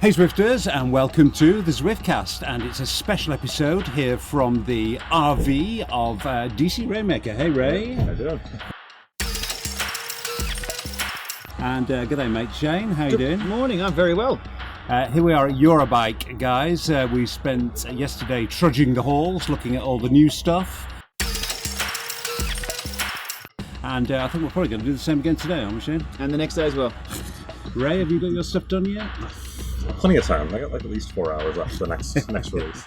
Hey Zwifters, and welcome to the Zwiftcast, and it's a special episode here from the RV of DC Rainmaker. Hey Ray. How you doing? And g'day mate Shane, how you doing? Good morning, I'm very well. Here we are at Eurobike, guys. We spent yesterday trudging the halls, looking at all the new stuff. And I think we're probably going to do the same again today, aren't we, Shane? And the next day as well. Ray, have you got your stuff done yet? Plenty of time. I got like at least 4 hours left for the next release.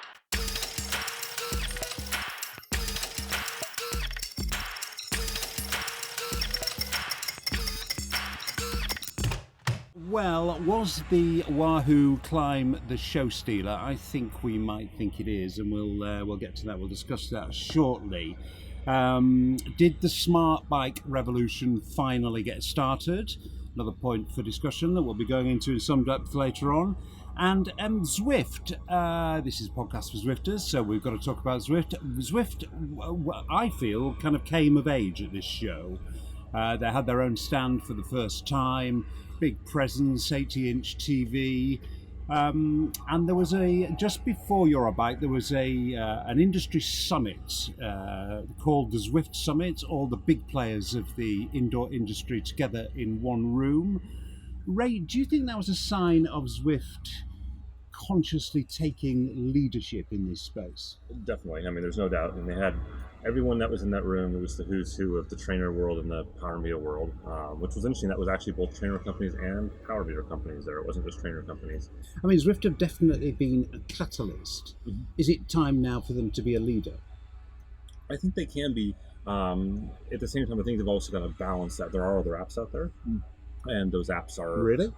Well, was the Wahoo climb the show stealer? I think we might think it is, and we'll get to that. We'll discuss that shortly. Did the smart bike revolution finally get started? Another point for discussion that we'll be going into in some depth later on. And Zwift, this is a podcast for Zwifters, so we've got to talk about Zwift. Zwift, I feel, kind of came of age at this show. They had their own stand for the first time, big presence, 80-inch TV. And there was just before Eurobike, there was an industry summit called the Zwift Summit, all the big players of the indoor industry together in one room. Ray, do you think that was a sign of Zwift consciously taking leadership in this space? Definitely. I mean, there's no doubt. And they had everyone that was in that room. It was the who's who of the trainer world and the power meter world, which was interesting. That was actually both trainer companies and power meter companies there. It wasn't just trainer companies. I mean, Zwift have definitely been a catalyst. Mm-hmm. Is it time now for them to be a leader? I think they can be. At the same time, I think they've also got to balance that. There are other apps out there. And those apps are... Really?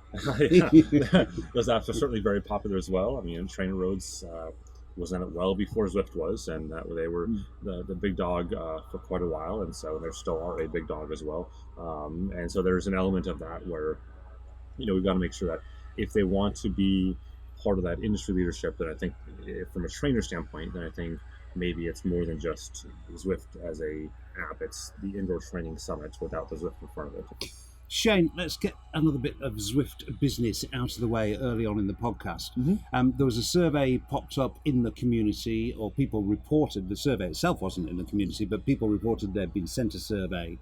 Yeah, those apps are certainly very popular as well. I mean, Trainer Roads was in it well before Zwift was, and they were the big dog for quite a while, and so they still are a big dog as well. And so there's an element of that where, we've got to make sure that if they want to be part of that industry leadership, then I think from a trainer standpoint, then I think maybe it's more than just Zwift as a app. It's the indoor training summit without the Zwift in front of it. Shane, let's get another bit of Zwift business out of the way early on in the podcast. Mm-hmm. There was a survey popped up in the community, or people reported, the survey itself wasn't in the community, but people reported they'd been sent a survey.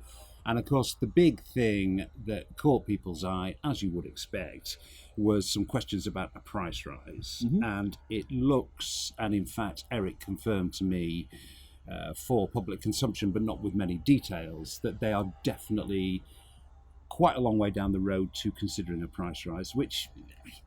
And of course, the big thing that caught people's eye, as you would expect, was some questions about a price rise. Mm-hmm. And it looks, and in fact, Eric confirmed to me, for public consumption, but not with many details, that they are definitely quite a long way down the road to considering a price rise, which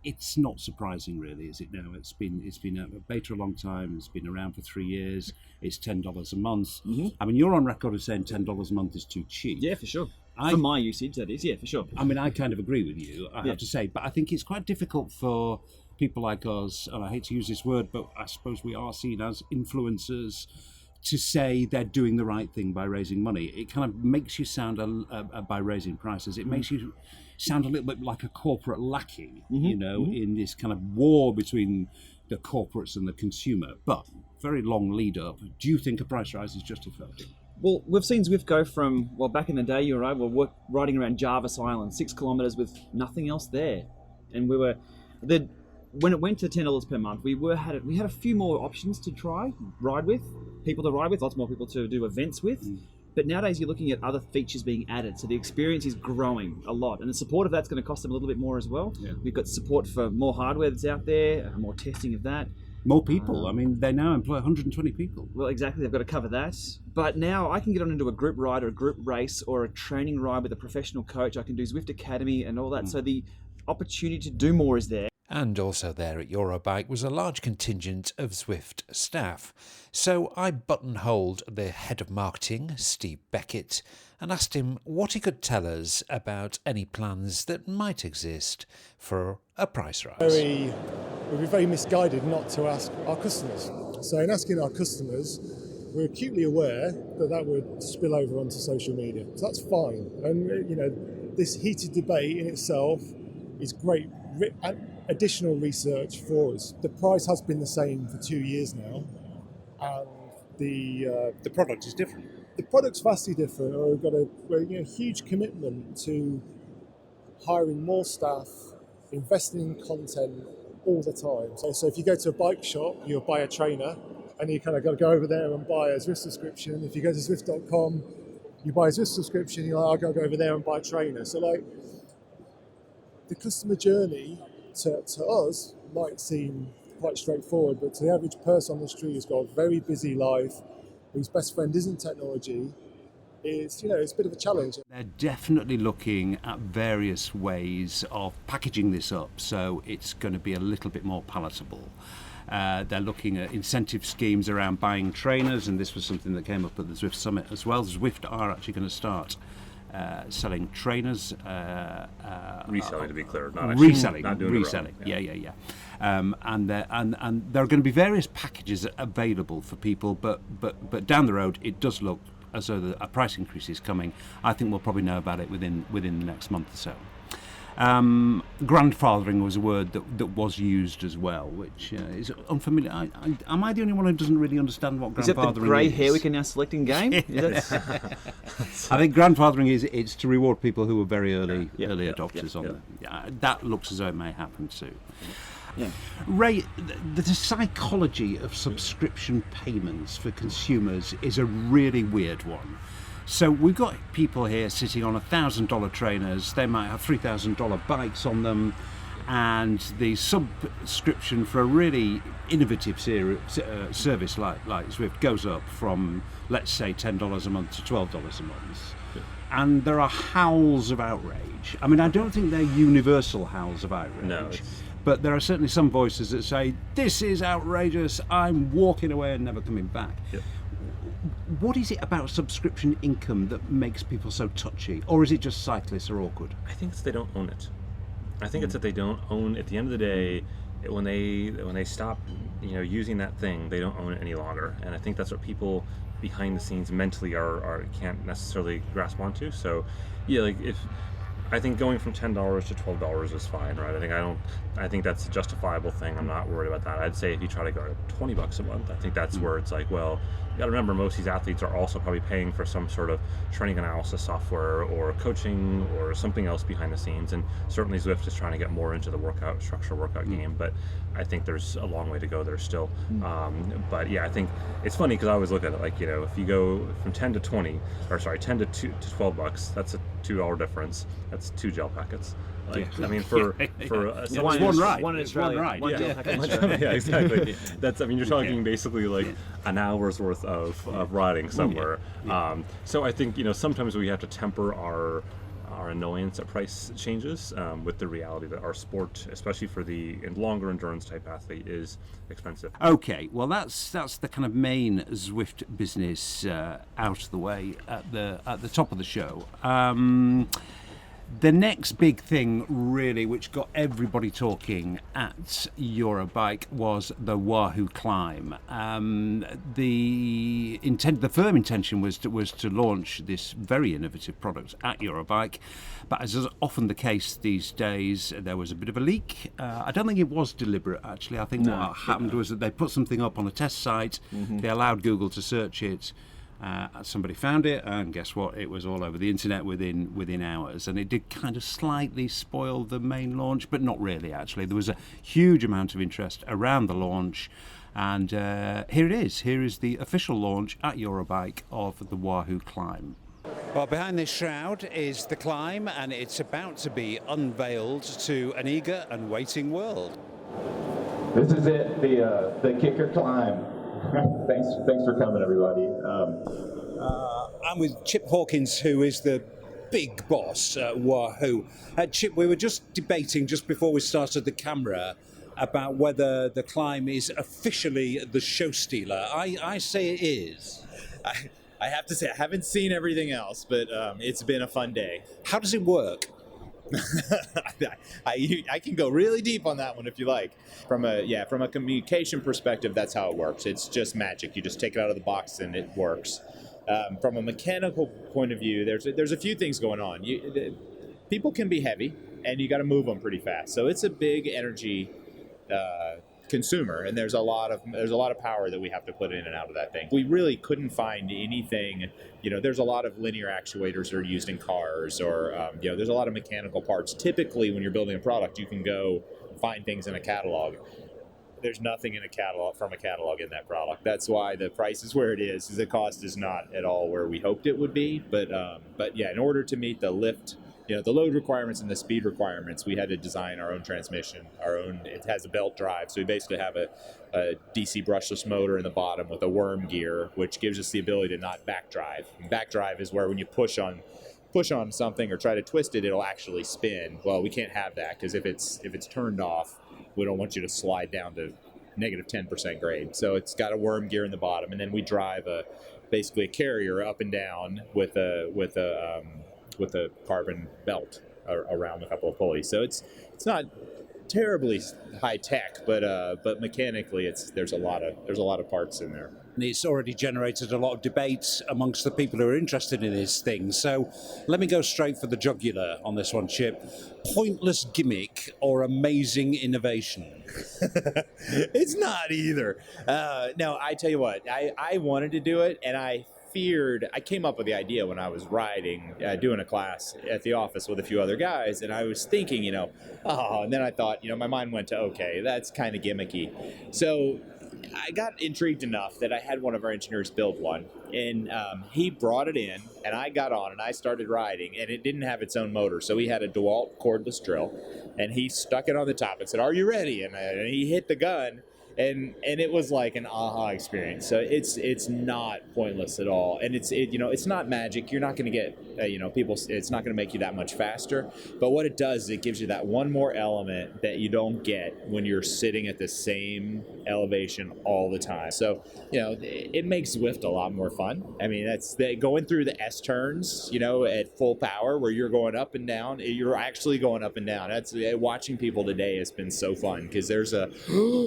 it's not surprising really, is it now? It's been out of beta a long time, it's been around for 3 years, it's $10 a month. Mm-hmm. I mean, you're on record as saying $10 a month is too cheap. Yeah, for sure. For my usage, that is, yeah, for sure. I mean, I kind of agree with you, I have to say, but I think it's quite difficult for people like us, and I hate to use this word, but I suppose we are seen as influencers, to say they're doing the right thing by raising money. It kind of makes you sound, by raising prices, it makes you sound a little bit like a corporate lackey, in this kind of war between the corporates and the consumer. But very long lead up. Do you think a price rise is justified? Well, we've seen Zwift go from, back in the day, you're right, we're riding around Jarvis Island, 6 kilometres with nothing else there. And when it went to $10 per month, we had a few more options to ride with, lots more people to do events with. But nowadays you're looking at other features being added, so the experience is growing a lot, and the support of that's going to cost them a little bit more as well. Yeah. We've got support for more hardware that's out there, more testing of that. More people. I mean, they now employ 120 people. Well, exactly. They've got to cover that. But now I can get on into a group ride or a group race or a training ride with a professional coach. I can do Zwift Academy and all that. So the opportunity to do more is there. And also there at Eurobike was a large contingent of Zwift staff. So I buttonholed the head of marketing, Steve Beckett, and asked him what he could tell us about any plans that might exist for a price rise. We'd be very misguided not to ask our customers. So in asking our customers, we're acutely aware that would spill over onto social media. So that's fine. And, this heated debate in itself is great additional research for us. The price has been the same for 2 years now, and the product is different. The product's vastly different. We've got a huge commitment to hiring more staff, investing in content, all the time. So if you go to a bike shop, you'll buy a trainer, and you kind of got to go over there and buy a Zwift subscription. If you go to Zwift.com, you buy a Zwift subscription, you're like, I'll go over there and buy a trainer. So like, the customer journey to us might seem quite straightforward, but to the average person on the street who's got a very busy life, whose best friend isn't technology, it's a bit of a challenge. They're definitely looking at various ways of packaging this up so it's going to be a little bit more palatable. They're looking at incentive schemes around buying trainers, and this was something that came up at the Zwift Summit as well. Zwift are actually going to start selling trainers. Reselling, to be clear, not actually reselling. Not doing Reselling. It wrong. Yeah. And there are going to be various packages available for people, but down the road it does look as though a price increase is coming. I think we'll probably know about it within the next month or so. Grandfathering was a word that was used as well, which is unfamiliar. Am I the only one who doesn't really understand what grandfathering is? Is it the grey hair we can now select in game? I think grandfathering it's to reward people who were very early adopters on it. Yeah, that looks as though it may happen soon. Yeah. Ray, the psychology of subscription payments for consumers is a really weird one. So we've got people here sitting on $1,000 trainers. They might have $3,000 bikes on them, and the subscription for a really innovative service like Zwift goes up from, let's say, $10 a month to $12 a month. And there are howls of outrage. I mean, I don't think they're universal howls of outrage. No. But there are certainly some voices that say, this is outrageous, I'm walking away and never coming back. Yep. What is it about subscription income that makes people so touchy? Or is it just cyclists are awkward? I think it's they don't own it. I think it's that they don't own. At the end of the day, when they stop, using that thing, they don't own it any longer. And I think that's what people behind the scenes mentally are can't necessarily grasp onto. So, yeah, like I think going from $10 to $12 is fine, right? I think that's a justifiable thing. I'm not worried about that. I'd say if you try to go to $20 a month, I think that's where it's like, well, you got to remember most of these athletes are also probably paying for some sort of training analysis software or coaching or something else behind the scenes. And certainly Zwift is trying to get more into the structure workout game, but I think there's a long way to go there still. But yeah, I think it's funny because I always look at it like, if you go from 10 to $20, or sorry, 10 to $12, that's a $2 difference. That's 2 gel packets. Like, I mean, for one ride, one in Australia, one ride, one gel packet. Yeah, exactly. That's, I mean, you're talking basically like an hour's worth of riding somewhere. So I think sometimes we have to temper our annoyance at price changes with the reality that our sport, especially for the longer endurance type athlete, is expensive. Okay, well that's the kind of main Zwift business out of the way at the top of the show. The next big thing, really, which got everybody talking at Eurobike was the Wahoo Climb. The firm intention was to launch this very innovative product at Eurobike, but as is often the case these days, there was a bit of a leak. I don't think it was deliberate, actually. I think what happened was that they put something up on a test site, they allowed Google to search it, somebody found it, and guess what? It was all over the internet within hours, and it did kind of slightly spoil the main launch, but not really. Actually, there was a huge amount of interest around the launch, and here it is. Here is the official launch at Eurobike of the Wahoo Climb. Well, behind this shroud is the climb, and it's about to be unveiled to an eager and waiting world. This is it, the kicker climb. Thanks for coming, everybody. I'm with Chip Hawkins, who is the big boss at Wahoo. Chip, we were just debating just before we started the camera about whether the climb is officially the show stealer. I say it is. I have to say, I haven't seen everything else, but it's been a fun day. How does it work? I can go really deep on that one if you like. From a communication perspective, that's how it works. It's just magic. You just take it out of the box and it works. From a mechanical point of view, there's a few things going on. People can be heavy, and you got to move them pretty fast. So it's a big energy consumer, and there's a lot of power that we have to put in and out of that thing. We really couldn't find anything. There's a lot of linear actuators that are used in cars, or there's a lot of mechanical parts. Typically, when you're building a product, you can go find things in a catalog. There's nothing in a catalog from a catalog in that product. That's why the price is where it is. The cost is not at all where we hoped it would be. But yeah, in order to meet the lift, the load requirements and the speed requirements, we had to design our own transmission. It has a belt drive, so we basically have a DC brushless motor in the bottom with a worm gear, which gives us the ability to not back drive. And back drive is where when you push on something or try to twist it, it'll actually spin. Well, we can't have that, because if it's turned off, we don't want you to slide down to negative 10% grade. So it's got a worm gear in the bottom, and then we drive basically a carrier up and down with a carbon belt around a couple of pulleys. So it's not terribly high tech, but mechanically there's a lot of parts in there. And it's already generated a lot of debates amongst the people who are interested in this thing. So let me go straight for the jugular on this one, Chip. Pointless gimmick or amazing innovation? It's not either. No, I tell you what, I wanted to do it, and I came up with the idea when I was riding, doing a class at the office with a few other guys, and I was thinking, and then I thought, my mind went to, okay, that's kind of gimmicky. So I got intrigued enough that I had one of our engineers build one, and he brought it in, and I got on and I started riding, and it didn't have its own motor, so he had a DeWalt cordless drill, and he stuck it on the top and said, "Are you ready?" And he hit the gun. And it was like an aha experience. So it's not pointless at all, and it's not magic. You're not going to get people. It's not going to make you that much faster. But what it does is it gives you that one more element that you don't get when you're sitting at the same elevation all the time. So it makes Zwift a lot more fun. I mean, that's going through the S turns, at full power where you're going up and down. You're actually going up and down. That's watching people today has been so fun, because there's a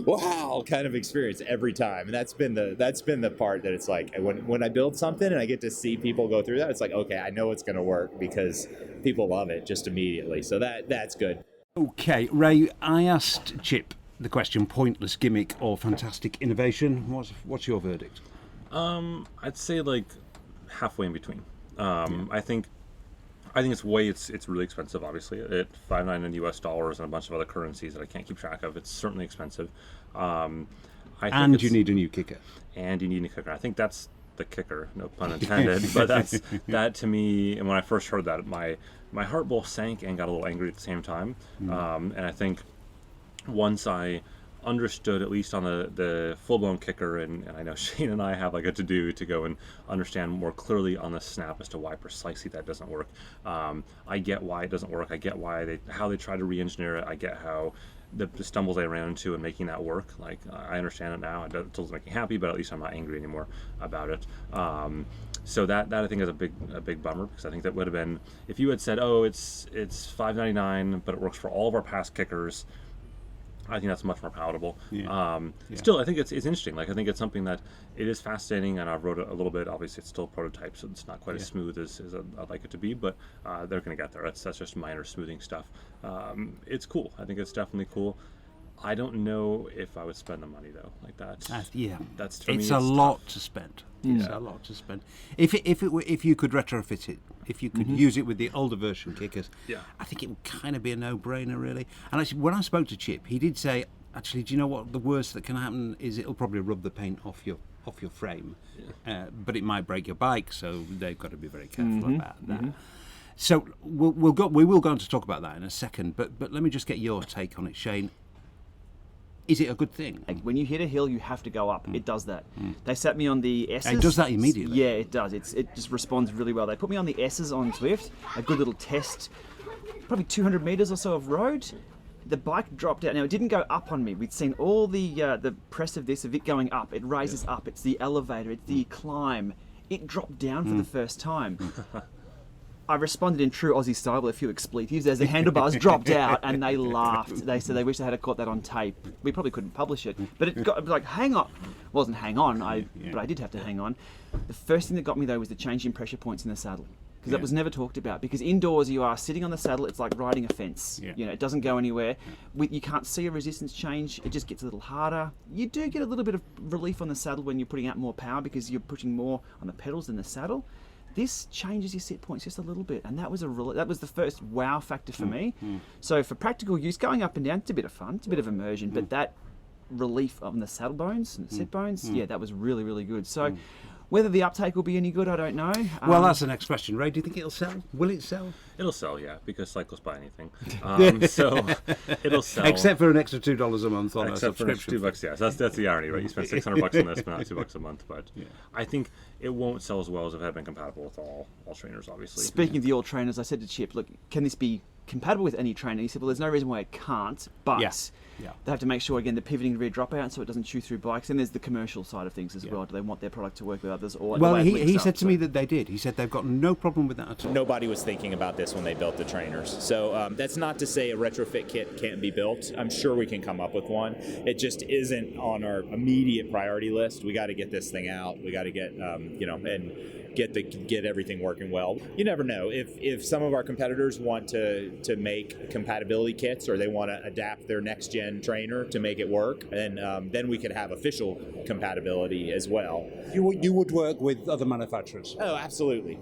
wow kind of experience every time, and that's been the part that it's like when I build something and I get to see people go through that, it's like, okay, I know it's going to work because people love it just immediately. So that's good. Okay, Ray, I asked Chip the question: pointless gimmick or fantastic innovation? What's your verdict? I'd say like halfway in between. I think it's really expensive. Obviously, at $5.99 in US dollars and a bunch of other currencies that I can't keep track of, it's certainly expensive. And you need a new kicker. And you need a new kicker. I think that's the kicker, no pun intended. But that to me, and when I first heard that, my heart both sank and got a little angry at the same time. And I think once I understood, at least on the full-blown kicker, and I know Shane and I have like a to-do to go and understand more clearly on the snap as to why precisely that doesn't work. I get why it doesn't work. I get how they try to re-engineer it. I get how the stumbles I ran into in making that work. Like, I understand it now. It doesn't make me happy, but at least I'm not angry anymore about it. So that I think is a big bummer, because I think that would have been, if you had said, oh, it's $5.99, but it works for all of our past kickers, I think that's much more palatable. Still, I think it's interesting. Like, I think it's something that it is fascinating, and I've wrote it a little bit. Obviously, it's still a prototype, so it's not quite as smooth as I'd like it to be, but they're going to get there. That's just minor smoothing stuff. It's cool. I think it's definitely cool. I don't know if I would spend the money though, like that. That's for me. It's a lot to spend. It's a lot to spend. If you could retrofit it, if you could use it with the older version kickers, I think it would kind of be a no-brainer, really. And actually, when I spoke to Chip, he did say, actually, do you know what the worst that can happen is? It'll probably rub the paint off your frame, but it might break your bike. So they've got to be very careful about that. So we will go on to talk about that in a second. But let me just get your take on it, Shane. Is it a good thing? When you hit a hill, you have to go up. It does that. They sat me on the S's. It does that immediately? Yeah, it does. It just responds really well. They put me on the S's on Zwift, a good little test, probably 200 metres or so of road. The bike dropped out. Now, it didn't go up on me. We'd seen all the press of it going up. It raises up. It's the elevator. It's the climb. It dropped down for the first time. I responded in true Aussie style with a few expletives as the handlebars dropped out, and they laughed. They said they wish they had caught that on tape. We probably couldn't publish it, but it got like, hang on. It wasn't hang on, but I did have to hang on. The first thing that got me though was the change in pressure points in the saddle, because that was never talked about. Because indoors you are sitting on the saddle, it's like riding a fence. It doesn't go anywhere. You can't see a resistance change. It just gets a little harder. You do get a little bit of relief on the saddle when you're putting out more power, because you're pushing more on the pedals than the saddle. this changes your set points just a little bit, and that was the first wow factor for me. So for practical use, going up and down, it's a bit of fun, it's a bit of immersion, but that relief on the saddle bones and the set bones, yeah, that was really, really good. So whether the uptake will be any good, I don't know. Well, that's the next question, Ray. Do you think it'll sell? Will it sell? It'll sell, yeah, because cyclists buy anything. So it'll sell. Except for an extra $2 a month on a Except for an subscription. extra $2, yeah. So that's the irony, right? You spend $600 on this, but not $2 a month. But I think it won't sell as well as if it had been compatible with all trainers, obviously. Speaking of the all trainers, I said to Chip, look, can this be compatible with any trainer? He said, well, there's no reason why it can't, but they have to make sure, again, the pivoting to rear dropout so it doesn't chew through bikes. And there's the commercial side of things as well. Do they want their product to work with others? Or well, he said to me that they did. He said they've got no problem with that at all. Nobody was thinking about this when they built the trainers. So that's not to say a retrofit kit can't be built. I'm sure we can come up with one. It just isn't on our immediate priority list. We got to get this thing out. We got to get, and get everything working well. You never know. If some of our competitors want to make compatibility kits, or they want to adapt their next gen trainer to make it work, and then we could have official compatibility as well. You would work with other manufacturers? Oh, absolutely.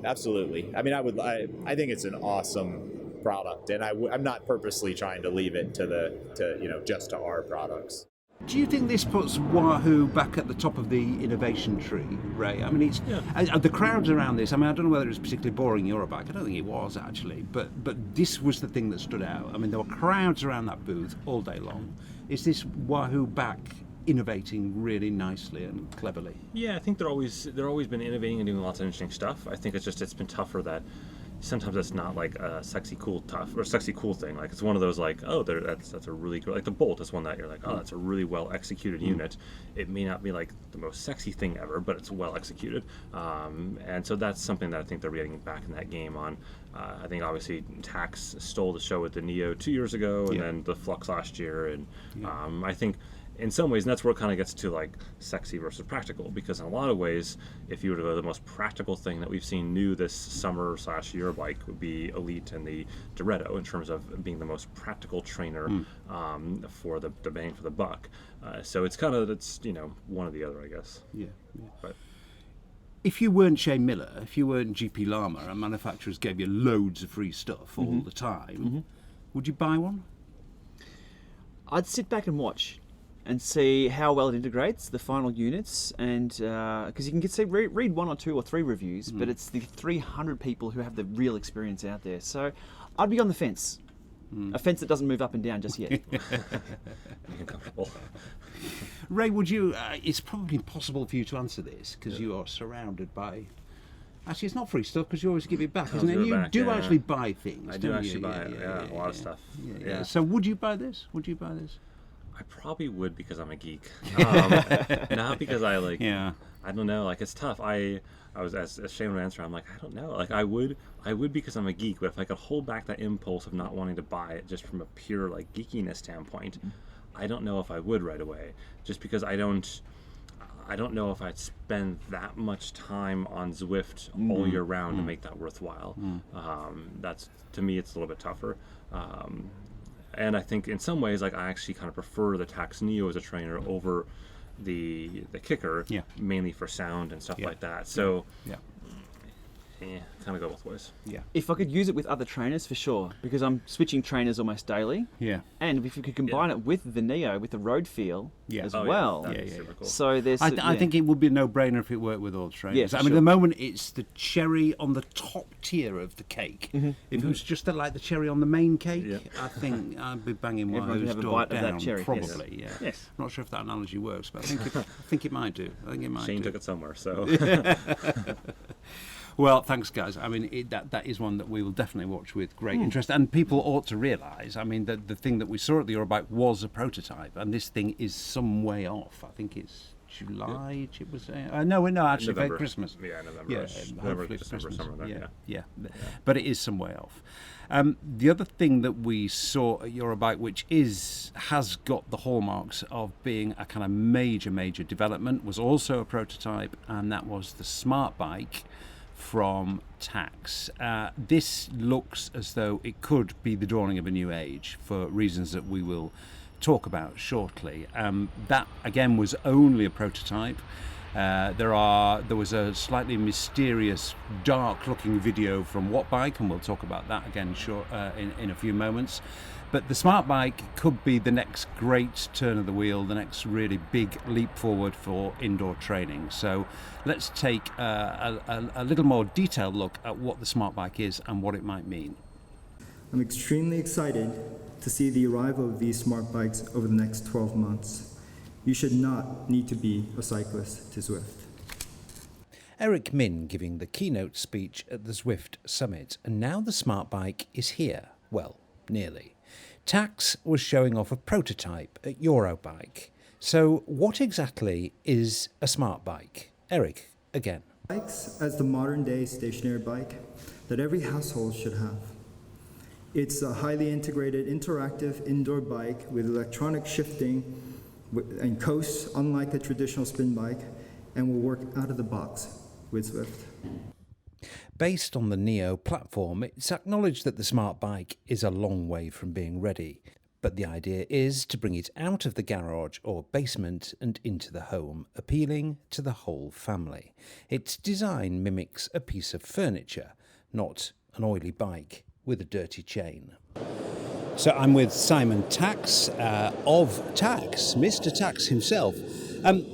I mean, I think it's an awesome product, and I'm not purposely trying to leave it to just to our products. Do you think this puts Wahoo back at the top of the innovation tree, Ray? I mean, the crowds around this. I mean, I don't know whether it was particularly boring Eurobike. I don't think it was, actually. But this was the thing that stood out. I mean, there were crowds around that booth all day long. Is this Wahoo back innovating really nicely and cleverly? Yeah, I think they're always been innovating and doing lots of interesting stuff. I think it's been tougher that sometimes it's not like a sexy cool thing. Like it's one of those like, oh, that's a really good, like the Bolt is one that you're like, oh, that's a really well executed unit. It may not be like the most sexy thing ever, but it's well executed. And so that's something that I think they're getting back in that game on. I think obviously Tax stole the show with the Neo 2 years ago, and then the Flux last year, and I think in some ways, and that's where it kind of gets to like sexy versus practical, because in a lot of ways, if you were to go, the most practical thing that we've seen new this summer / Eurobike would be Elite and the Doretto in terms of being the most practical trainer for the bang for the buck. So it's one or the other, I guess. Yeah. But if you weren't Shane Miller, if you weren't GP Llama, and manufacturers gave you loads of free stuff all the time, would you buy one? I'd sit back and watch and see how well it integrates the final units, and because you can read 1 or 2 or 3 reviews, but it's the 300 people who have the real experience out there. So I'd be on the fence, a fence that doesn't move up and down just yet. uncomfortable. Ray, would you? It's probably impossible for you to answer this because you are surrounded by. Actually, it's not free stuff because you always give it back, isn't it? You do actually buy things. I do actually buy it. Yeah, a lot of stuff. Yeah. So would you buy this? I probably would because I'm a geek, not because I like. Yeah. I don't know. Like it's tough. I was as Shane would answer. I'm like, I don't know. Like I would because I'm a geek. But if I could hold back that impulse of not wanting to buy it just from a pure like geekiness standpoint, I don't know if I would right away. Just because I don't know if I'd spend that much time on Zwift all year round to make that worthwhile. That's, to me, it's a little bit tougher. And I think in some ways, like I actually kind of prefer the Tax Neo as a trainer over the Kicker, mainly for sound and stuff like that. So, kind of go both ways. Yeah. If I could use it with other trainers, for sure, because I'm switching trainers almost daily. Yeah. And if you could combine it with the Neo, with the road feel as well. That'd be super cool. So there's. I think it would be a no-brainer if it worked with all trainers. Yeah, I mean, at the moment, it's the cherry on the top tier of the cake. If it was just like the cherry on the main cake, I think I'd be banging Wahoo's door down. That cherry, probably, yes. Not sure if that analogy works, but I think it might do. Shane took it somewhere, so. Well, thanks, guys. I mean, that is one that we will definitely watch with great interest. And people ought to realise, I mean, that the thing that we saw at the Eurobike was a prototype, and this thing is some way off. I think it's July. It was actually November. Christmas. Yeah, November. Yeah, November, hopefully December, Christmas. somewhere there. Yeah. But it is some way off. The other thing that we saw at Eurobike, which has got the hallmarks of being a kind of major development, was also a prototype, and that was the Smart Bike from Tax. This looks as though it could be the dawning of a new age for reasons that we will talk about shortly. That again was only a prototype. There was a slightly mysterious, dark-looking video from Wattbike, and we'll talk about that again in a few moments. But the smart bike could be the next great turn of the wheel, the next really big leap forward for indoor training. So let's take a little more detailed look at what the smart bike is and what it might mean. I'm extremely excited to see the arrival of these smart bikes over the next 12 months. You should not need to be a cyclist to Zwift. Eric Min giving the keynote speech at the Zwift Summit, and now the smart bike is here. Well, nearly. Tax was showing off a prototype at Eurobike. So what exactly is a smart bike? Eric, again. Bikes as the modern day stationary bike that every household should have. It's a highly integrated interactive indoor bike with electronic shifting and coasts unlike a traditional spin bike, and will work out of the box with Zwift. Based on the Neo platform, it's acknowledged that the smart bike is a long way from being ready, but the idea is to bring it out of the garage or basement and into the home, appealing to the whole family. Its design mimics a piece of furniture, not an oily bike with a dirty chain. So I'm with Simon Tax of Tax, Mr. Tax himself.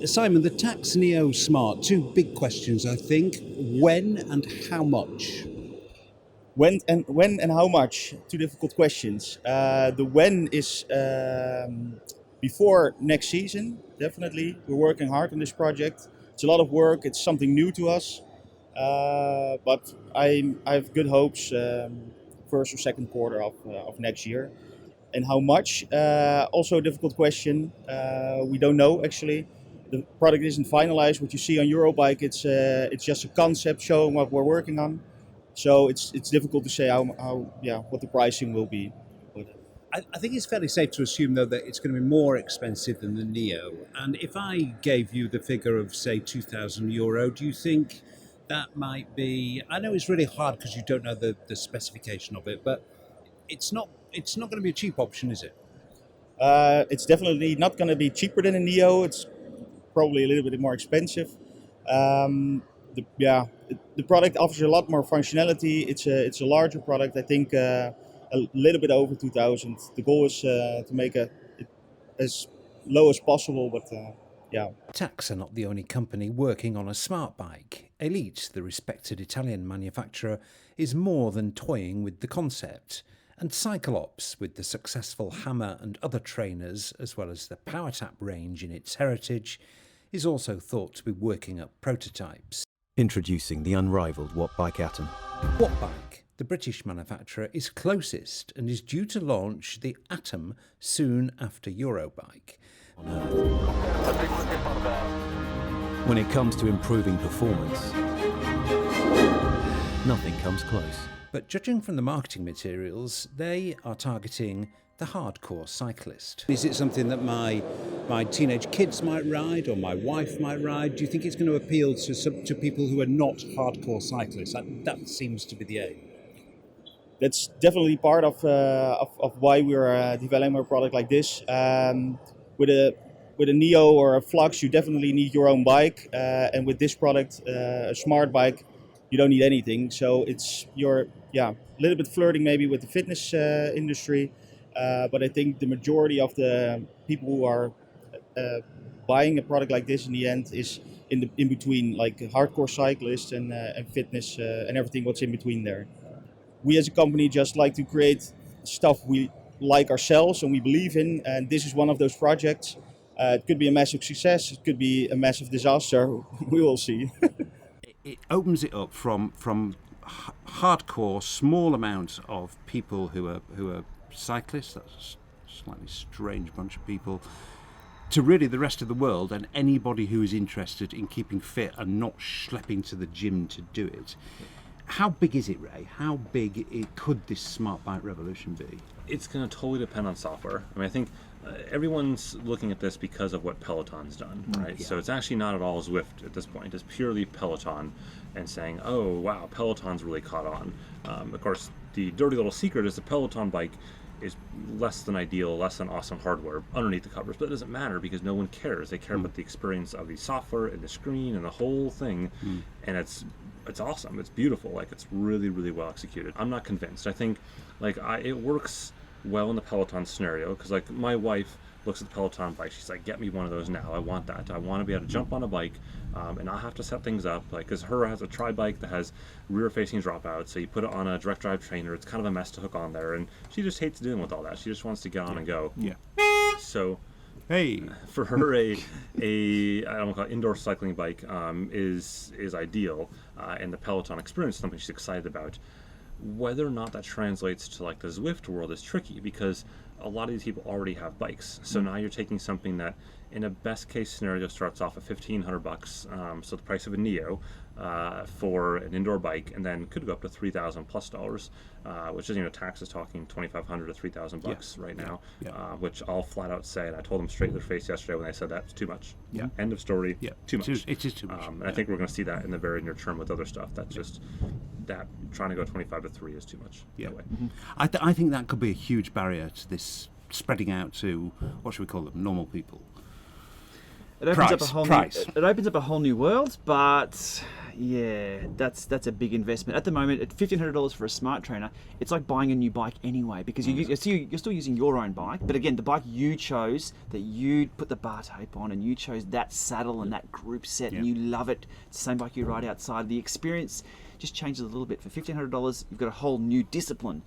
Simon, the Tax Neo Smart, two big questions, I think. When and how much? When and how much? Two difficult questions. The when is before next season, definitely. We're working hard on this project. It's a lot of work. It's something new to us. But I have good hopes first or second quarter of next year. And how much? Also a difficult question. We don't know, actually. The product isn't finalized. What you see on Eurobike, it's just a concept showing what we're working on. So it's difficult to say what the pricing will be. I think it's fairly safe to assume, though, that it's going to be more expensive than the Neo. And if I gave you the figure of, say, €2,000, do you think that might be... I know it's really hard because you don't know the specification of it, but it's not going to be a cheap option, is it? It's definitely not going to be cheaper than a Neo. It's probably a little bit more expensive. The product offers a lot more functionality. It's a larger product. I think a little bit over 2,000. The goal is to make it as low as possible, but Tax are not the only company working on a smart bike. Elite, the respected Italian manufacturer, is more than toying with the concept. And Cyclops, with the successful Hammer and other trainers, as well as the PowerTap range in its heritage, is also thought to be working up prototypes. Introducing the unrivaled Wattbike Atom. Wattbike, the British manufacturer, is closest and is due to launch the Atom soon after Eurobike. When it comes to improving performance, nothing comes close. But judging from the marketing materials, they are targeting the hardcore cyclist. Is it something that my teenage kids might ride or my wife might ride? Do you think it's going to appeal to people who are not hardcore cyclists? That seems to be the aim. That's definitely part of why we're developing a product like this. With a Neo or a Flux, you definitely need your own bike, and with this product, a smart bike, you don't need anything. So you're a little bit flirting maybe with the fitness industry, but I think the majority of the people who are buying a product like this in the end is in between, like hardcore cyclists and fitness and everything what's in between there. We as a company just like to create stuff we like ourselves and we believe in, and this is one of those projects. It could be a massive success, it could be a massive disaster, we will see. It opens it up from hardcore, small amount of people who are cyclists, that's a slightly strange bunch of people, to really the rest of the world and anybody who is interested in keeping fit and not schlepping to the gym to do it. How big is it, Ray? How big could this smart bike revolution be? It's going to totally depend on software. I mean, I think everyone's looking at this because of what Peloton's done, right? Yeah. So it's actually not at all Zwift at this point. It's purely Peloton and saying, oh, wow, Peloton's really caught on. Of course, the dirty little secret is the Peloton bike is less than ideal, less than awesome hardware underneath the covers, but it doesn't matter because no one cares. They care about the experience of the software and the screen and the whole thing, and it's awesome. It's beautiful. Like, it's really, really well executed. I'm not convinced. I think it works well in the Peloton scenario because, like, my wife looks at the Peloton bike. She's like, get me one of those now. I want that. I want to be able to jump on a bike and not have to set things up. Like, because her has a tri-bike that has rear-facing dropouts, so you put it on a direct drive trainer. It's kind of a mess to hook on there, and she just hates dealing with all that. She just wants to get on and go. Yeah. So, hey, for her, I don't want to call it indoor cycling bike is ideal, and the Peloton experience is something she's excited about. Whether or not that translates to like the Zwift world is tricky because a lot of these people already have bikes. So now you're taking something that in a best case scenario starts off at $1,500, so the price of a Neo for an indoor bike, and then could go up to $3,000+, which is, tax is talking $2,500 to $3,000 right now, which I'll flat out say, and I told them straight to their face yesterday when they said that's too much. Yeah. End of story. Yeah. Too much. It is too much. And I think we're going to see that in the very near term with other stuff. That's just that trying to go 25 to 3 is too much. Yeah. No way. I think that could be a huge barrier to this spreading out to, what should we call them, normal people. It opens up a whole it opens up a whole new world, but yeah, that's a big investment. At the moment, at $1,500 for a smart trainer, it's like buying a new bike anyway, because you're still using your own bike, but again, the bike you chose, that you put the bar tape on, and you chose that saddle and that group set, and you love it. It's the same bike you ride outside. The experience just changes a little bit. For $1,500, you've got a whole new discipline.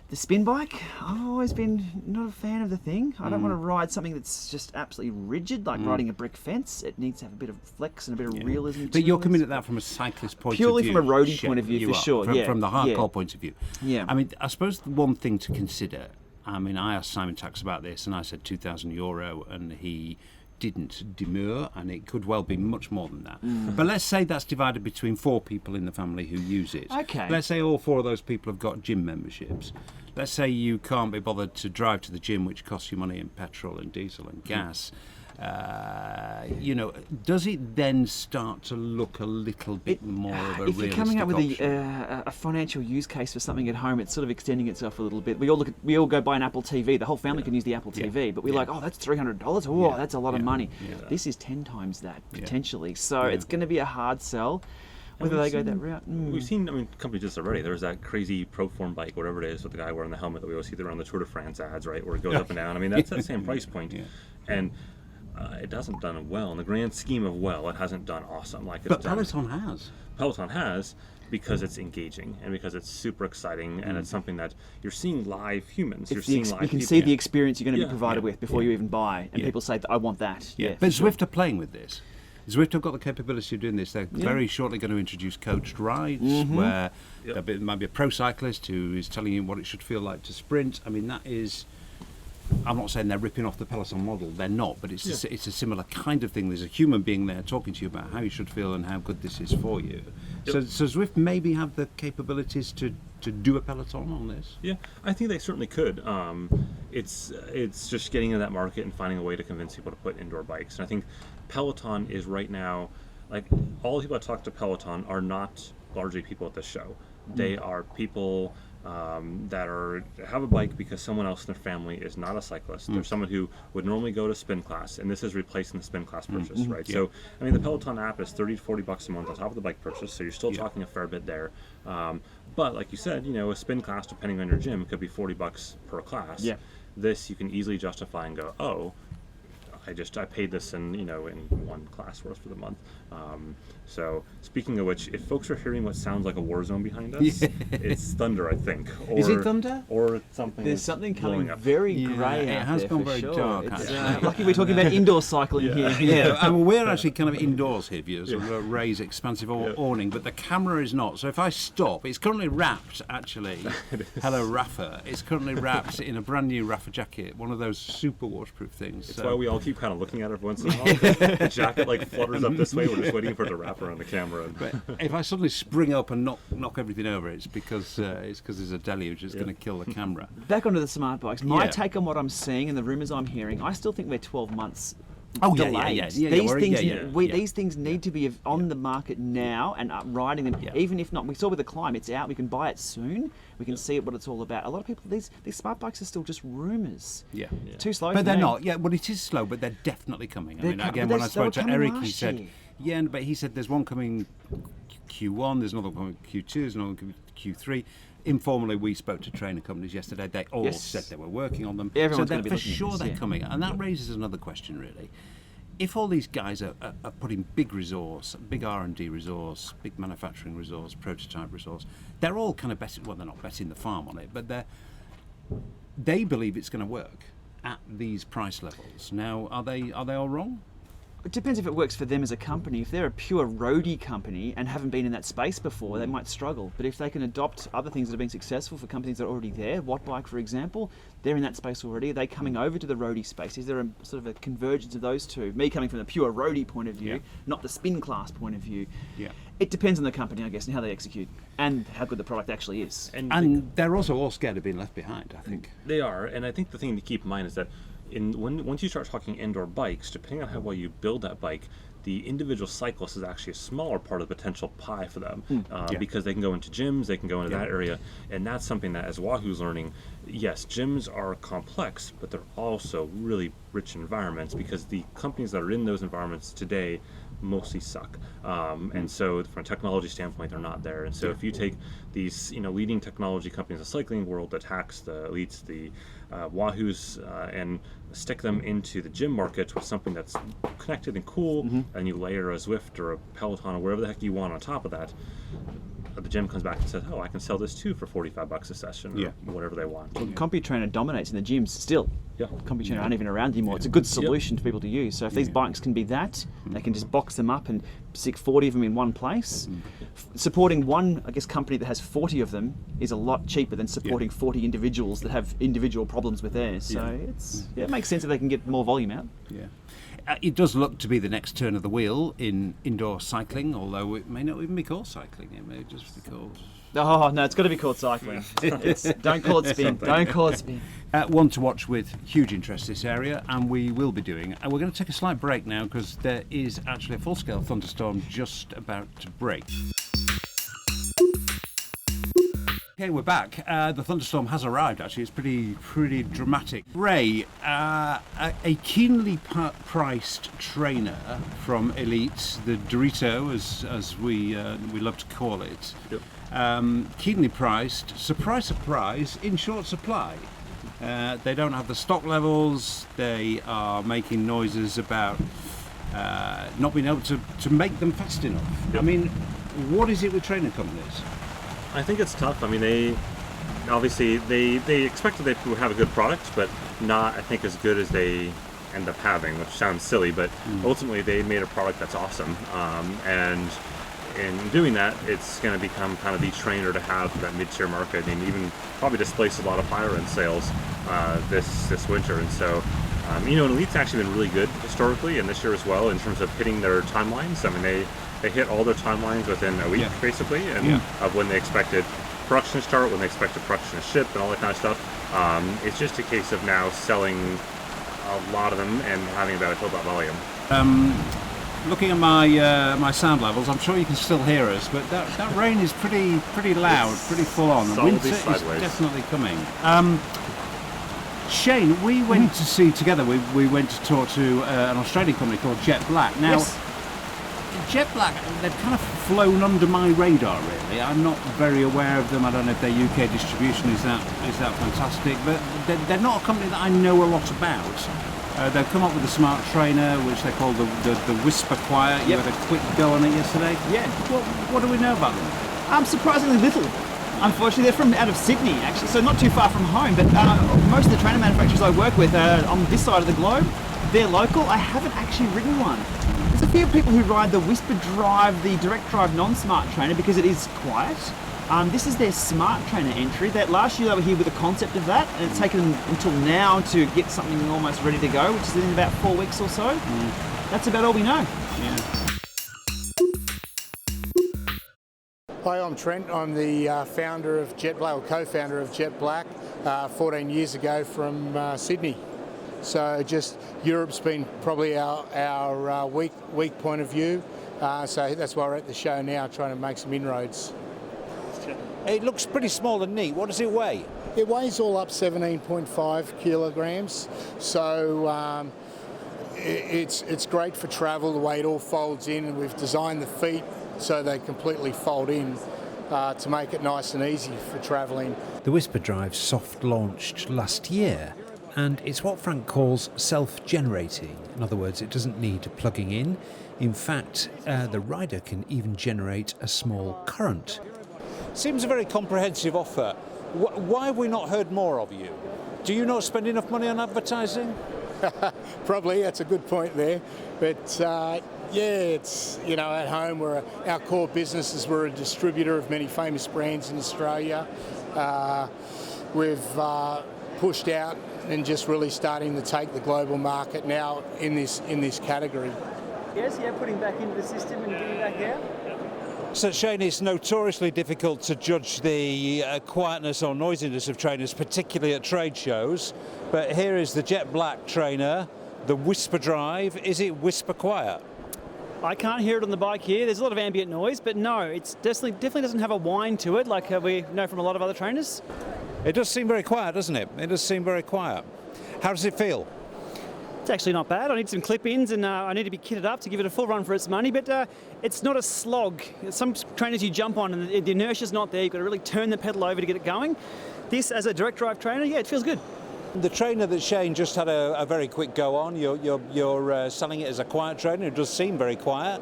The spin bike, I've always been not a fan of the thing. I don't want to ride something that's just absolutely rigid, like riding a brick fence. It needs to have a bit of flex and a bit of realism. But you're coming at that from a cyclist point of view. Purely from a roadie point of view, for sure. From the hardcore point of view. Yeah. I mean, I suppose the one thing to consider, I mean, I asked Simon Tax about this, and I said €2,000, and he didn't demur, and it could well be much more than that. But let's say that's divided between 4 people in the family who use it. Okay. Let's say all 4 of those people have got gym memberships. Let's say you can't be bothered to drive to the gym, which costs you money in petrol and diesel and gas. Does it then start to look a little bit more of a realistic If you're coming up with option? a financial use case for something at home, it's sort of extending itself a little bit. We all go buy an Apple TV. The whole family can use the Apple TV, but we're like, oh, that's $300. Oh, that's a lot of money. Yeah. This is 10 times that potentially. So it's going to be a hard sell. Whether they go that route. We've seen, companies just already. There's that crazy Proform bike, whatever it is, with the guy wearing the helmet that we always see around the Tour de France ads, right, where it goes up and down. I mean, that's that same price point. And it hasn't done well. In the grand scheme of it hasn't done awesome. But Peloton has. Peloton has, because it's engaging and because it's super exciting and it's something that you're seeing live humans. You're seeing live you can people. see the experience you're going to be provided with before you even buy. And people say, I want that. Yeah. But Zwift are playing with this. Zwift have got the capability of doing this. They're very shortly going to introduce coached rides where there might be a pro cyclist who is telling you what it should feel like to sprint. I mean, that is... I'm not saying they're ripping off the Peloton model. They're not, but it's a similar kind of thing. There's a human being there talking to you about how you should feel and how good this is for you. So Zwift maybe have the capabilities to do a Peloton on this? Yeah, I think they certainly could. It's just getting in that market and finding a way to convince people to put indoor bikes. And I think Peloton is right now, like, all the people that talk to Peloton are not largely people at this show. They are people that have a bike because someone else in their family is not a cyclist. There's someone who would normally go to spin class, and this is replacing the spin class purchase, right? So, I mean, the Peloton app is $30 to $40 a month on top of the bike purchase, so you're still talking a fair bit there. But like you said, a spin class, depending on your gym, could be $40 per class. Yeah. This you can easily justify and go, oh, I paid this in one class worth for the month. So speaking of which, if folks are hearing what sounds like a war zone behind us, it's thunder, I think. Or, is it thunder? Or something. There's something coming very grey out it has there gone for very sure. dark. It's, lucky we're talking about indoor cycling here. I mean, we're actually kind of indoors here, viewers, with a raised, expansive awning, but the camera is not. So if I stop, it's currently wrapped, actually. Hello, Rafa. It's currently wrapped in a brand new Rafa jacket, one of those super waterproof things. It's why we all keep kind of looking at it every once in a while. The jacket flutters up this way. We're just waiting for it to wrap around the camera. But if I suddenly spring up and knock everything over, it's because there's a deluge that's going to kill the camera. Back onto the smart bikes. My take on what I'm seeing and the rumours I'm hearing, I still think we're 12 months Oh, yeah, delayed. yeah. These things need to be on the market now and riding them. Yeah. Even if not, we saw with the Climb, it's out. We can buy it soon. We can see what it's all about. A lot of people, these smart bikes are still just rumours. Yeah. Too slow. But for they're me. not. Yeah, well, it is slow, but they're definitely coming. They're Again, but when I they were spoke to coming Eric, he last said, year. yeah, but he said there's one coming Q1, there's another one Q2, there's another one coming Q3. Informally, we spoke to trainer companies yesterday. They all said they were working on them. Everyone's so gonna be for looking at sure this, they're yeah. coming. And that raises another question, really. If all these guys are putting big resource, big R&D resource, big manufacturing resource, prototype resource, they're all kind of betting, well, they're not betting the farm on it, but they believe it's going to work at these price levels. Now, are they all wrong? It depends if it works for them as a company. If they're a pure roadie company and haven't been in that space before, they might struggle. But if they can adopt other things that have been successful for companies that are already there, Wattbike, for example, they're in that space already. Are they coming over to the roadie space? Is there a sort of a convergence of those two? Me coming from the pure roadie point of view, not the spin class point of view. Yeah. It depends on the company, I guess, and how they execute and how good the product actually is. And they're also all scared of being left behind, I think. They are, and I think the thing to keep in mind is that once you start talking indoor bikes, depending on how well you build that bike, the individual cyclist is actually a smaller part of the potential pie for them because they can go into gyms, they can go into that area, and that's something that as Wahoo's learning, yes, gyms are complex, but they're also really rich environments because the companies that are in those environments today mostly suck, and so from a technology standpoint they're not there. And so if you take these leading technology companies in the cycling world, the Tacks, the Elites, the Wahoos, and stick them into the gym market with something that's connected and cool, and you layer a Zwift or a Peloton or wherever the heck you want on top of that, the gym comes back and says, oh, I can sell this too for $45 a session or whatever they want. Well, CompuTrainer dominates in the gyms still. Yeah. CompuTrainer aren't even around anymore. It's a good solution for people to use. So if these bikes can be that, they can just box them up and stick 40 of them in one place. Supporting one, I guess, company that has 40 of them is a lot cheaper than supporting 40 individuals that have individual problems with theirs. So it makes sense if they can get more volume out. Yeah. It does look to be the next turn of the wheel in indoor cycling, although it may not even be called cycling. It may just be called... Oh, no, it's got to be called cycling. Don't call it spin. Don't call it spin. One to watch with huge interest, this area, and we will be doing. And we're going to take a slight break now because there is actually a full-scale thunderstorm just about to break. Okay, we're back. The thunderstorm has arrived, actually. It's pretty dramatic. Ray, a keenly priced trainer from Elite, the Dorito, as we love to call it. Yep. Keenly priced, surprise, in short supply. They don't have the stock levels. They are making noises about not being able to make them fast enough. Yep. I mean, what is it with training companies? I think it's tough. I mean, they expected they would have a good product, but not, I think, as good as they end up having, which sounds silly, but ultimately they made a product that's awesome. And in doing that, it's going to become kind of the trainer to have for that mid-tier market, and even probably displace a lot of higher-end sales this winter. And so, and Elite's actually been really good historically, and this year as well, in terms of hitting their timelines. I mean, they hit all their timelines within a week, basically, and of when they expected production to start, when they expected production to ship, and all that kind of stuff. It's just a case of now selling a lot of them and having about a build that volume. Looking at my sound levels, I'm sure you can still hear us, but that rain is pretty loud, pretty full on. Winter is definitely coming. Shane, we went to see together. We went to talk to an Australian company called Jet Black. Now, Jet Black, they've kind of flown under my radar, really. I'm not very aware of them. I don't know if their UK distribution is that fantastic, but they're not a company that I know a lot about. They've come up with a smart trainer, which they call the Whisper Quiet. You had a quick go on it yesterday. Yeah. What do we know about them? Surprisingly little. Unfortunately, they're from out of Sydney, actually, so not too far from home. But most of the trainer manufacturers I work with are on this side of the globe. They're local. I haven't actually ridden one. There's a few people who ride the Whisper Drive, the direct drive non-smart trainer, because it is quiet. This is their smart trainer entry. That last year they were here with the concept of that, and it's taken them until now to get something almost ready to go, which is in about 4 weeks or so. That's about all we know. Yeah. Hi, I'm Trent. I'm the founder of Jet Black, or co-founder of Jet Black, 14 years ago from Sydney. So just Europe's been probably our weak point of view. So that's why we're at the show now, trying to make some inroads. It looks pretty small and neat. What does it weigh? It weighs all up 17.5 kilograms. So it's great for travel, the way it all folds in, and we've designed the feet so they completely fold in to make it nice and easy for travelling. The Whisper Drive soft launched last year, and it's what Frank calls self-generating. In other words, it doesn't need plugging in. In fact, the rider can even generate a small current. Seems a very comprehensive offer. Why have we not heard more of you? Do you not spend enough money on advertising? Probably, that's a good point there. But yeah, it's, you know, at home, our core business is we're a distributor of many famous brands in Australia. We've pushed out and just really starting to take the global market now in this category. Yes, yeah, putting back into the system and getting back out. So Shane, it's notoriously difficult to judge the quietness or noisiness of trainers, particularly at trade shows. But here is the Jet Black trainer, the Whisper Drive. Is it whisper quiet? I can't hear it on the bike here. There's a lot of ambient noise, but no, it's definitely doesn't have a whine to it like we know from a lot of other trainers. It does seem very quiet, doesn't it? It does seem very quiet. How does it feel? It's actually not bad. I need some clip-ins and I need to be kitted up to give it a full run for its money, but it's not a slog. Some trainers you jump on and the inertia's not there. You've got to really turn the pedal over to get it going. This, as a direct drive trainer, yeah, it feels good. The trainer that Shane just had a very quick go on, you're selling it as a quiet trainer. It does seem very quiet.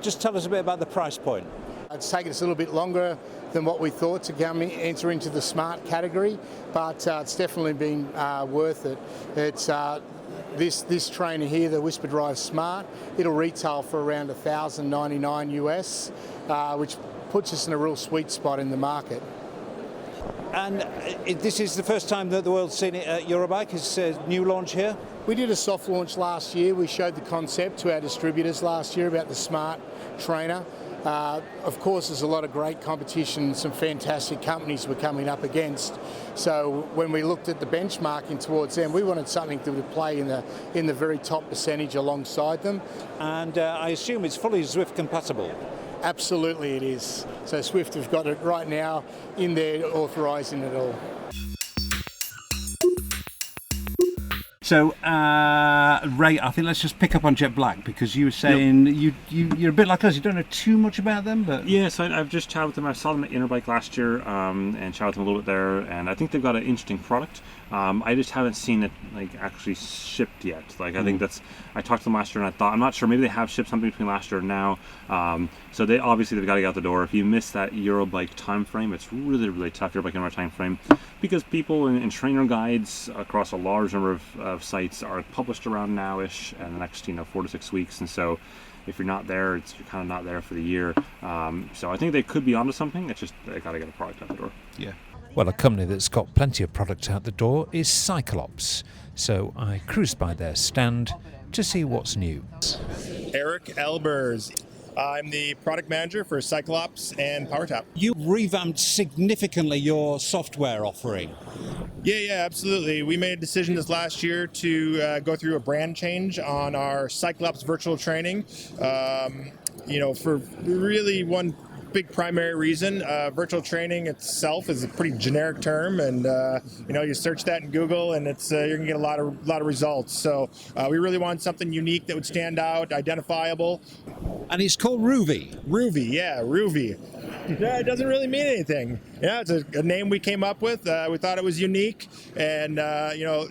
Just tell us a bit about the price point. It's taken us a little bit longer than what we thought to enter into the smart category, but it's definitely been worth it. It's this trainer here, the Whisper Drive Smart, it'll retail for around $1,099 US, which puts us in a real sweet spot in the market. And this is the first time that the world's seen it at Eurobike. It's a new launch here? We did a soft launch last year. We showed the concept to our distributors last year about the Smart trainer. Of course, there's a lot of great competition, some fantastic companies we're coming up against. So when we looked at the benchmarking towards them, we wanted something that would play in the very top percentage alongside them. And I assume it's fully Zwift compatible. Absolutely it is. So Zwift have got it right now in there authorising it all. So, Ray, I think let's just pick up on Jet Black, because you were saying you're a bit like us, you don't know too much about them, but... Yeah, so I've just chatted with them. I saw them at Eurobike last year and chatted with them a little bit there, and I think they've got an interesting product. I just haven't seen it actually shipped yet. I think I talked to them last year and I thought, I'm not sure, maybe they have shipped something between last year and now. So they've got to get out the door. If you miss that Eurobike time frame, it's really, really tough, Eurobike Indoor time frame, because people in trainer guides across a large number of sites are published around now-ish and the next 4 to 6 weeks, and so if you're not there, you're kind of not there for the year. So I think they could be onto something. It's just they got to get a product out the door. Yeah. Well, a company that's got plenty of product out the door is Cyclops, so I cruised by their stand to see what's new. Eric Elbers. I'm the product manager for Cyclops and PowerTap. You revamped significantly your software offering. Yeah, absolutely. We made a decision this last year to go through a brand change on our Cyclops virtual training. For really one big primary reason. Virtual training itself is a pretty generic term, and you search that in Google, and it's you're gonna get a lot of results. So we really wanted something unique that would stand out, identifiable. And it's called Ruvi. Ruvi, yeah, Ruvi. Yeah, it doesn't really mean anything. Yeah, it's a name we came up with. We thought it was unique, and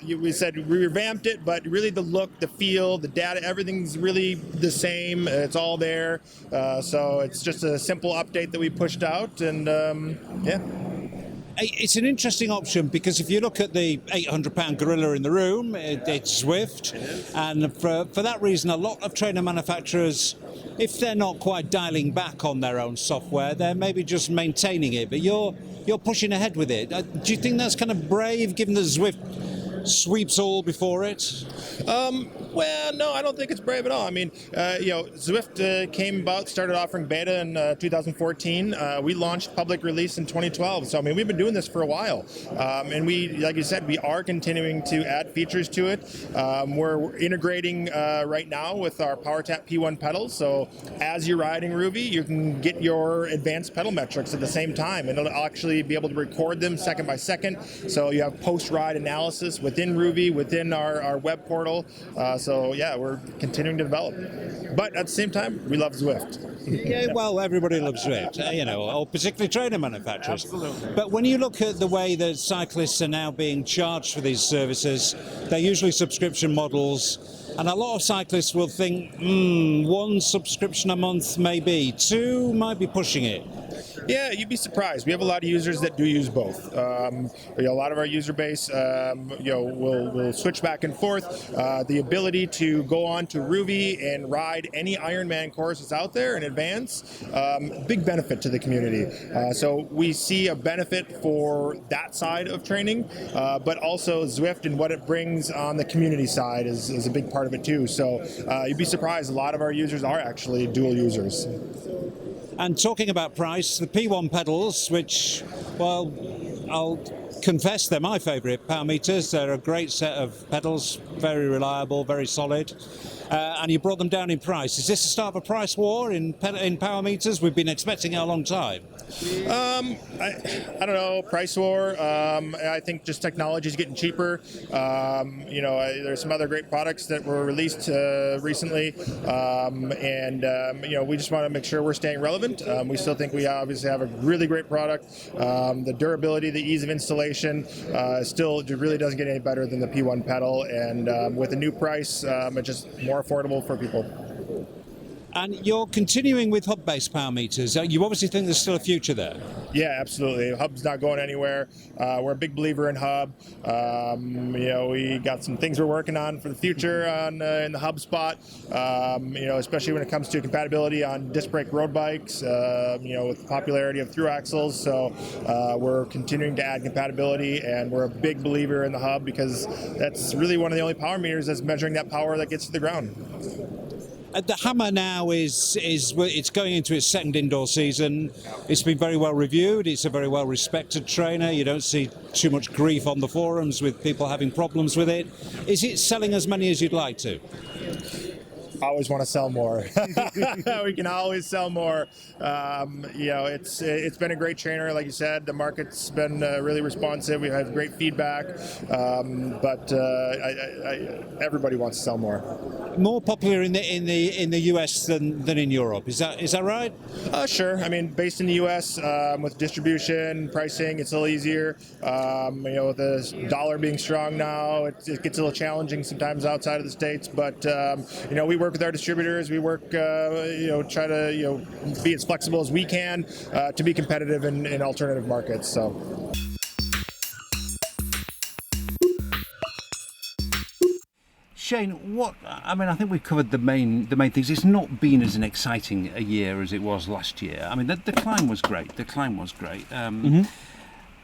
we said we revamped it, but really the look, the feel, the data, everything's really the same. It's all there. So it's just a simple update that we pushed out, and yeah. It's an interesting option, because if you look at the 800-pound gorilla in the room, it's Zwift, and for that reason, a lot of trainer manufacturers, if they're not quite dialing back on their own software, they're maybe just maintaining it. But you're pushing ahead with it. Do you think that's kind of brave, given that Zwift sweeps all before it? Well, no, I don't think it's brave at all. I mean, Zwift came about, started offering beta in 2014. We launched public release in 2012. So, I mean, we've been doing this for a while. And we, like you said, we are continuing to add features to it. We're integrating right now with our PowerTap P1 pedals. So as you're riding Ruby, you can get your advanced pedal metrics at the same time. And it'll actually be able to record them second by second. So you have post-ride analysis within Ruby, within our web portal. So yeah, we're continuing to develop. But at the same time, we love Zwift. Yeah, well, everybody loves Zwift, or particularly trainer manufacturers. Absolutely. But when you look at the way that cyclists are now being charged for these services, they're usually subscription models, and a lot of cyclists will think, one subscription a month maybe, two might be pushing it. Yeah, you'd be surprised. We have a lot of users that do use both. A lot of our user base, will switch back and forth. The ability to go on to Ruby and ride any Ironman courses out there in advance, big benefit to the community. So we see a benefit for that side of training, but also Zwift and what it brings on the community side is a big part of it too. So you'd be surprised. A lot of our users are actually dual users. And talking about price, the P1 pedals, which, well, I'll confess they're my favourite power meters. They're a great set of pedals, very reliable, very solid. And you brought them down in price. Is this the start of a price war in power meters? We've been expecting it a long time. I don't know, price war. I think just technology is getting cheaper. There's some other great products that were released recently, we just want to make sure we're staying relevant. We still think we obviously have a really great product. The durability, the ease of installation, still really doesn't get any better than the P1 pedal. And with a new price, it's just more affordable for people. And you're continuing with hub-based power meters. You obviously think there's still a future there. Yeah, absolutely. Hub's not going anywhere. We're a big believer in Hub. We got some things we're working on for the future in the Hub spot. Especially when it comes to compatibility on disc brake road bikes. With the popularity of through axles. So we're continuing to add compatibility, and we're a big believer in the Hub because that's really one of the only power meters that's measuring that power that gets to the ground. The Hammer now it's going into its second indoor season. It's been very well reviewed. It's a very well respected trainer. You don't see too much grief on the forums with people having problems with it. Is it selling as many as you'd like to? Always want to sell more. We can always sell more. It's been a great trainer, like you said. The market's been really responsive. We have great feedback, but everybody wants to sell more. More popular in the US than in Europe. Is that right? Sure. I mean, based in the US, with distribution, pricing, it's a little easier. With the dollar being strong now, it gets a little challenging sometimes outside of the States. But we work with our distributors. We work, try to be as flexible as we can to be competitive in alternative markets. So. Shane, I think we've covered the main things. It's not been as an exciting a year as it was last year. I mean, the climb was great.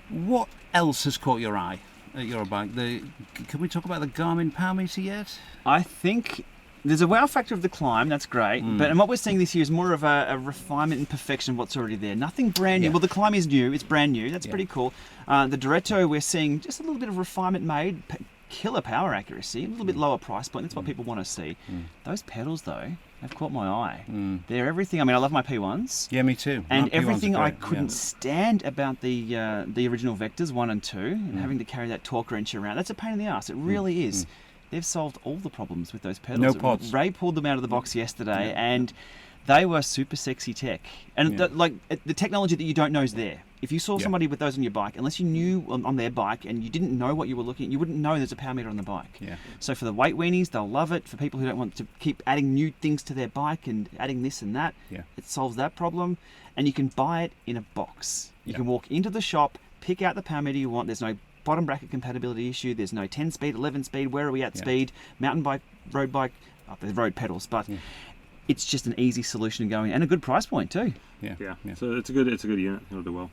What else has caught your eye at Eurobike? Can we talk about the Garmin Power Meter yet? I think there's a wow factor of the climb, that's great, but what we're seeing this year is more of a refinement and perfection of what's already there. Nothing brand new. Well, the climb is new, it's brand new, that's pretty cool. The Diretto, we're seeing just a little bit of refinement made, killer power accuracy, a little bit lower price point, that's what people want to see. Those pedals though, they've caught my eye. They're everything. I mean, I love my P1s. Yeah, me too. And everything I couldn't stand about the original Vectors 1 and 2, and having to carry that torque wrench around, that's a pain in the ass, it really is. They've solved all the problems with those pedals. No pods. Ray pulled them out of the box yesterday, and they were super sexy tech. And the technology that you don't know is there. If you saw somebody with those on your bike, unless you knew on their bike and you didn't know what you were looking at, you wouldn't know there's a power meter on the bike. So for the weight weenies, they'll love it. For people who don't want to keep adding new things to their bike and adding this and that, it solves that problem. And you can buy it in a box. You can walk into the shop, pick out the power meter you want. There's no bottom bracket compatibility issue. There's no 10 speed, 11 speed. Where are we at speed? Mountain bike, road bike, the road pedals, but it's just an easy solution going and a good price point too. So it's a good unit. It'll do well.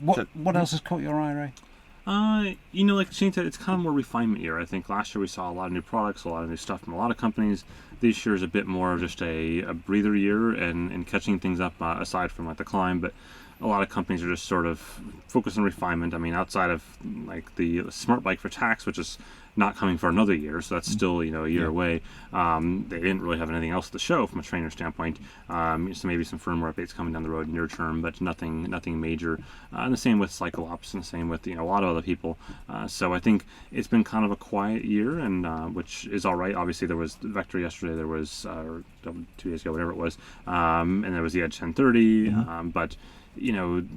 What else has caught your eye, Ray? Like Shane said, it's kind of more refinement year. I think last year we saw a lot of new products, a lot of new stuff from a lot of companies. This year is a bit more of just a breather year and catching things up aside from like the climb. But a lot of companies are just sort of focused on refinement. I mean, outside of like the smart bike for tax, which is not coming for another year, so that's still a year away. They didn't really have anything else at the show from a trainer standpoint. So maybe some firmware updates coming down the road near term, but nothing major. And the same with Cyclops, and the same with a lot of other people. So I think it's been kind of a quiet year, and which is all right. Obviously, there was Vector yesterday. There was or 2 days ago, whatever it was, and there was the Edge 1030. But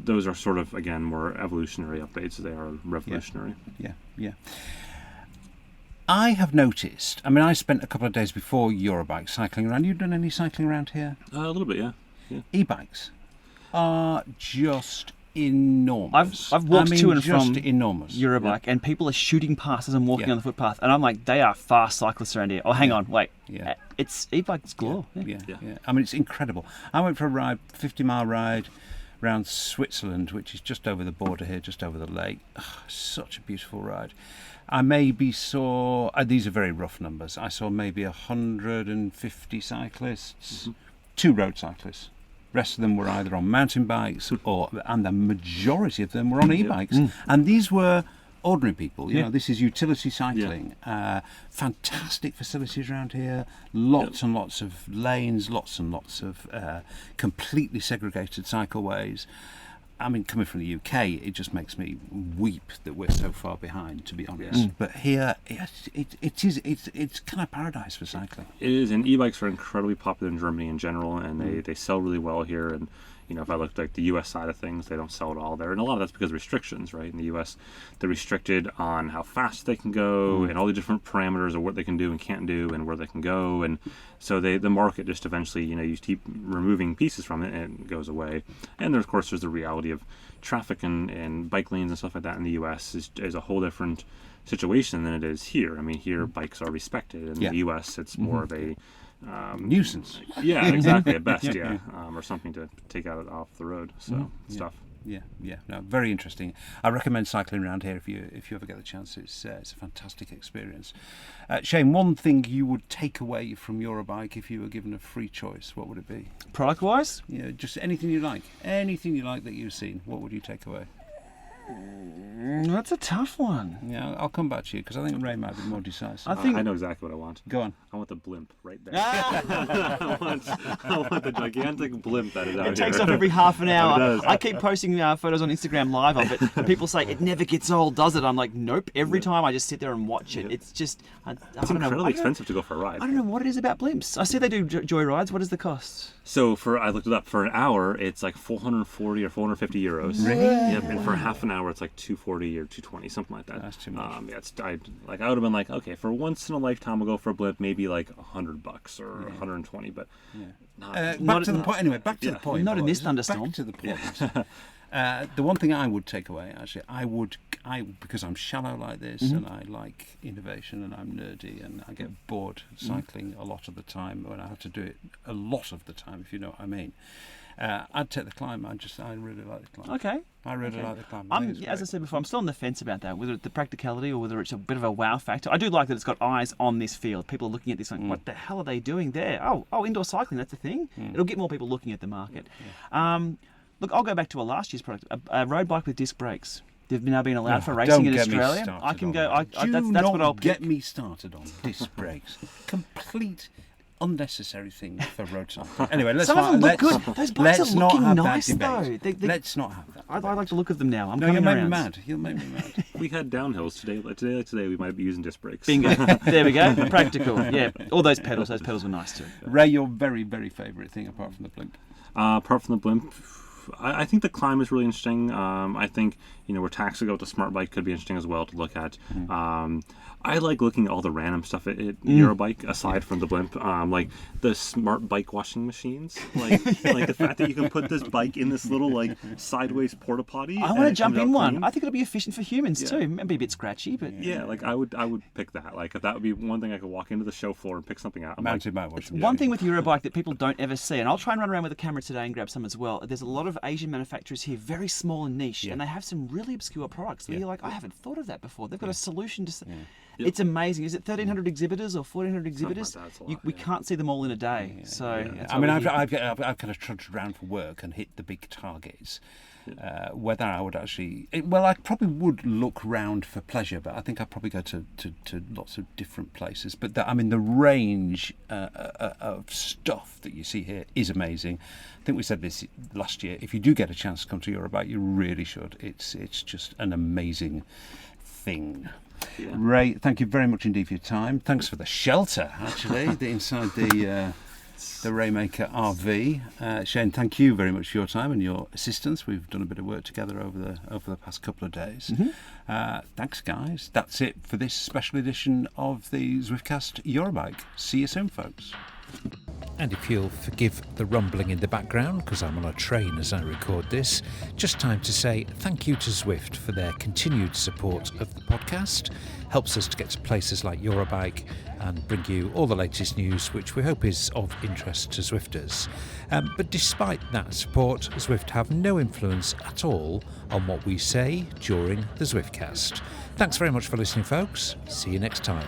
those are sort of, again, more evolutionary updates. They are revolutionary. Yeah. I have noticed, I mean, I spent a couple of days before Eurobike cycling around. You done any cycling around here? A little bit, yeah. E-bikes are just enormous. I've walked to and just from enormous. Eurobike, and people are shooting past as I'm walking on the footpath, and I'm like, they are fast cyclists around here. Oh, hang on, wait. It's e-bikes galore. Yeah. I mean, it's incredible. I went for a ride, 50-mile ride around Switzerland, which is just over the border here, just over the lake. Such a beautiful ride. I maybe saw, these are very rough numbers, I saw maybe 150 cyclists, 2 road cyclists. Rest of them were either on mountain bikes, and the majority of them were on e-bikes. And these were ordinary people. This is utility cycling. Fantastic facilities around here, lots and lots of lanes, lots and lots of completely segregated cycleways. I mean, coming from the UK, it just makes me weep that we're so far behind, to be honest. But here, it's kind of paradise for cycling. It is, and e-bikes are incredibly popular in Germany in general, and they sell really well here. And if I looked at the U.S. side of things, they don't sell it all there, and a lot of that's because of restrictions, right? In the U.S., they're restricted on how fast they can go, and all the different parameters of what they can do and can't do, and where they can go, and so the market just eventually, you keep removing pieces from it, and it goes away. And of course, there's the reality of traffic and bike lanes and stuff like that in the U.S. is a whole different situation than it is here. I mean, here bikes are respected. In the U.S., it's more of a nuisance. Yeah, exactly. At best, or something to take out off the road. So stuff. Yeah. No, very interesting. I recommend cycling around here if you ever get the chance. It's a fantastic experience. Shane, one thing you would take away from Eurobike if you were given a free choice, what would it be? Product-wise? Yeah, just anything you like. Anything you like that you've seen. What would you take away? That's a tough one. Yeah, I'll come back to you because I think Ray might be more decisive. I know exactly what I want. Go on. I want the blimp right there. I want the gigantic blimp that is out here. It takes off every half an hour. It does. I keep posting photos on Instagram Live of it, and people say it never gets old, does it? I'm like, nope. Every time I just sit there and watch it, it's just it's incredibly expensive to go for a ride. I don't know what it is about blimps. I see they do joy rides. What is the cost? So I looked it up. For an hour, it's like 440 or 450 euros. Really? Yep. And for half an hour, it's like 240 or 220, something like that. That's too much. I would have been like, okay, for once in a lifetime, I'll go for a blimp, maybe like $100 or 120, but back to the point. Anyway, back to the point. Not in this thunderstorm. Back to the point. The one thing I would take away, actually, because I'm shallow like this, and I like innovation, and I'm nerdy, and I get bored cycling a lot of the time when I have to do it a lot of the time, if you know what I mean. I'd take the climb. I really like the climb. Okay. I really like the climb. As I said before, I'm still on the fence about that, whether it's the practicality or whether it's a bit of a wow factor. I do like that it's got eyes on this field. People are looking at this like, what the hell are they doing there? Oh, indoor cycling, that's a thing? It'll get more people looking at the market. Look, I'll go back to a last year's product, a road bike with disc brakes. They've now been allowed for racing in Australia. I can go. That's what I'll get me started on disc brakes. Complete unnecessary thing for road cycling. Anyway, let's Some of them look good. Those bikes are looking nice, though. Let's not have that. I like the look of them now. You'll make me mad. You'll make me mad. We had downhills today. We might be using disc brakes. Bingo. There we go. Practical. Yeah. All those pedals. Those pedals were nice too. Ray, your very, very favourite thing apart from the blimp? Apart from the blimp, I think the climb is really interesting. I think where taxi go with the smart bike could be interesting as well to look at. I like looking at all the random stuff at Eurobike, aside from the blimp, like the smart bike washing machines, like the fact that you can put this bike in this little like sideways porta potty. I want to jump in one. I think it'll be efficient for humans too. It might be a bit scratchy, but like I would pick that. Like if that would be one thing I could walk into the show floor and pick something out. Mounted bike washing. One thing with Eurobike that people don't ever see, and I'll try and run around with a camera today and grab some as well. There's a lot of Asian manufacturers here, very small and niche, and they have some really obscure products. That you're like, I haven't thought of that before. They've got a solution to. It's amazing. Is it 1,300 exhibitors or 1,400 exhibitors? We can't see them all in a day. So I mean, I've kind of trudged around for work and hit the big targets. Whether I would actually, I probably would look round for pleasure, but I think I'd probably go to lots of different places. But the range of stuff that you see here is amazing. I think we said this last year. If you do get a chance to come to Eurobike, you really should. It's just an amazing thing. Yeah. Ray, thank you very much indeed for your time. Thanks for the shelter, actually, inside the Raymaker RV. Shane, thank you very much for your time and your assistance. We've done a bit of work together over the past couple of days. Thanks, guys. That's it for this special edition of the Zwiftcast Eurobike. See you soon, folks. And if you'll forgive the rumbling in the background, because I'm on a train as I record this, just time to say thank you to Zwift for their continued support of the podcast. Helps us to get to places like Eurobike and bring you all the latest news, which we hope is of interest to Zwifters. But despite that support, Zwift have no influence at all on what we say during the Zwiftcast. Thanks very much for listening, folks. See you next time.